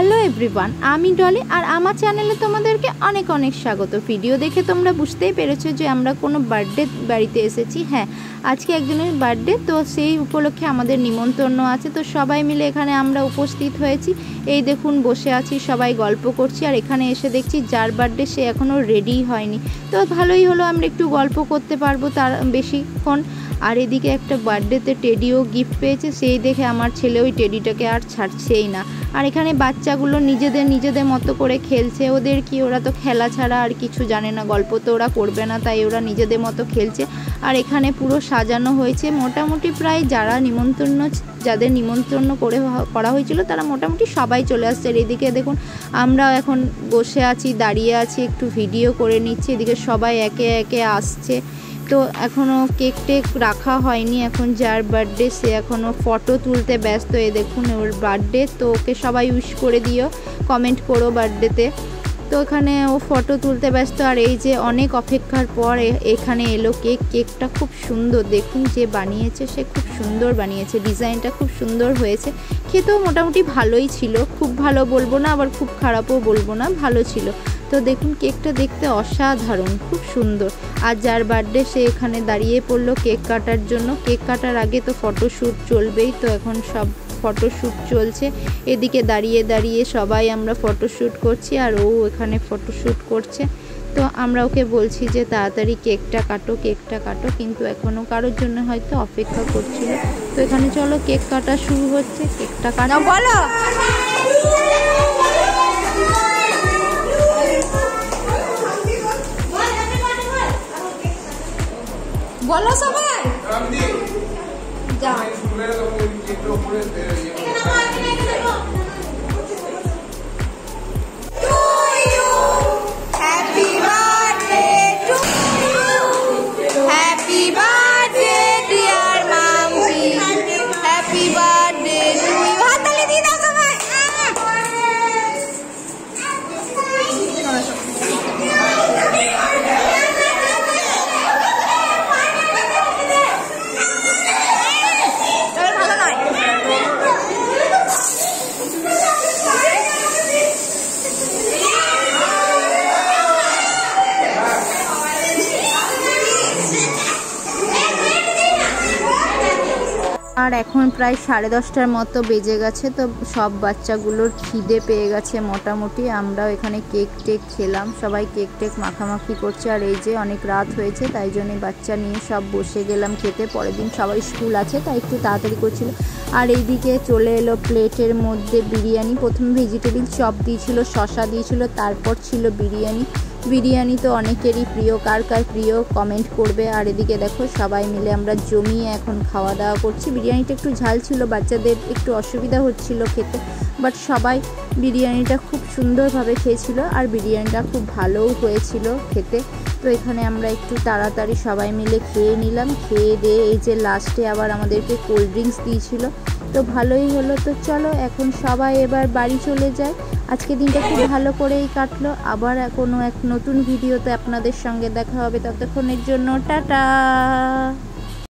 Hello everyone, আমি ডলি আর আমার চ্যানেলে তোমাদেরকে অনেক অনেক স্বাগত। ভিডিও দেখে তোমরা বুঝতেই পেরেছো যে আমরা কোনো বার্থডে বাড়িতে এসেছি। হ্যাঁ, আজকে একজনের বার্থডে, তো সেই উপলক্ষে আমাদের নিমন্ত্রণ আছে। তো সবাই মিলে এখানে আমরা উপস্থিত হয়েছি। এই দেখুন বসে আছি, সবাই গল্প করছি। আর এখানে এসে দেখছি যার বার্থডে সে এখনও রেডি হয়নি। তো ভালোই হলো, আমরা একটু গল্প করতে পারবো তার বেশিক্ষণ। আর এদিকে একটা বার্থডেতে টেডিও গিফট পেয়েছে, সেই দেখে আমার ছেলে ওই টেডিটাকে আর ছাড়ছেই না। আর এখানে বাচ্চাগুলো নিজেদের মতো করে খেলছে। ওদের কি, ওরা তো খেলা ছাড়া আর কিছু জানে না, গল্প তো ওরা করবে না, তাই ওরা নিজেদের মতো খেলছে। আর এখানে পুরো সাজানো হয়েছে, মোটামুটি প্রায় যাদের নিমন্ত্রণ করা হয়েছিল তারা মোটামুটি সবাই চলে আসছে। আর এদিকে দেখুন আমরা এখন বসে আছি, দাঁড়িয়ে আছি, একটু ভিডিও করে নিচ্ছি। এদিকে সবাই একে একে আসছে। তো এখনও কেক টেক রাখা হয়নি, এখন যার বার্থডে সে এখনও ফটো তুলতে ব্যস্ত। এ দেখুন ওর বার্থডে, তো ওকে সবাই উইশ করে দিও, কমেন্ট করো বার্থডেতে। তো এখানে ও ফটো তুলতে ব্যস্ত। আর এই যে অনেক অপেক্ষার পর এখানে এলো কেকটা খুব সুন্দর। দেখুন যে বানিয়েছে সে খুব সুন্দর বানিয়েছে, ডিজাইনটা খুব সুন্দর হয়েছে। খেতেও মোটামুটি ভালোই ছিল, খুব ভালো বলবো না আবার খুব খারাপও বলবো না, ভালো ছিল। তো দেখুন কেকটা দেখতে অসাধারণ, খুব সুন্দর। আর যার বার্থডে সে এখানে দাঁড়িয়ে পড়লো কেক কাটার জন্য। কেক কাটার আগে তো ফটোশ্যুট চলবেই, তো এখন সব ফটোশ্যুট চলছে। এদিকে দাঁড়িয়ে সবাই আমরা ফটোশ্যুট করছি, আর ও এখানে ফটোশ্যুট করছে। তো আমরা ওকে বলছি যে তাড়াতাড়ি কেকটা কাটো, কিন্তু এখনও কারোর জন্য হয়তো অপেক্ষা করছিল। তো এখানে চলো কেক কাটা শুরু হচ্ছে, কেকটা কাটা বলো। বলো সবাই যা। আর এখন প্রায় 10:30টার মতো বেজে গেছে। তো সব বাচ্চাগুলোর খিদে পেয়ে গেছে মোটামুটি। আমরাও এখানে কেক টেক খেলাম, সবাই কেক টেক মাখামাখি করছে। আর এই যে অনেক রাত হয়েছে, তাই জন্যই বাচ্চা নিয়ে সব বসে গেলাম খেতে। পরের দিন সবাই স্কুল আছে, তাই একটু তাড়াতাড়ি করছিল। আর এইদিকে চলে এলো প্লেটের মধ্যে বিরিয়ানি। প্রথমে ভেজিটেবিল চপ দিয়েছিল, শসা দিয়েছিল, তারপর ছিল বিরিয়ানি তো অনেকেরই প্রিয়, কার প্রিয় কমেন্ট করবে। আর এদিকে দেখো সবাই মিলে আমরা জমিয়ে এখন খাওয়া দাওয়া করছি। বিরিয়ানিটা একটু ঝাল ছিল, বাচ্চাদের একটু অসুবিধা হচ্ছিল খেতে, বাট সবাই বিরিয়ানিটা খুব সুন্দরভাবে খেয়েছিল। আর বিরিয়ানিটা খুব ভালোও হয়েছিল খেতে। তো এখানে আমরা একটু তাড়াতাড়ি সবাই মিলে খেয়ে নিলাম। খেয়ে দিয়ে এই যে লাস্টে আবার আমাদেরকে কোল্ড ড্রিঙ্কস দিয়েছিল, তো ভালোই হলো। তো চলো এখন সবাই এবার বাড়ি চলে যায়। আজকে দিনটা খুব ভালো করেই কাটলো। আবার কোনো এক নতুন ভিডিওতে আপনাদের সঙ্গে দেখা হবে, ততক্ষণের জন্য টাটা।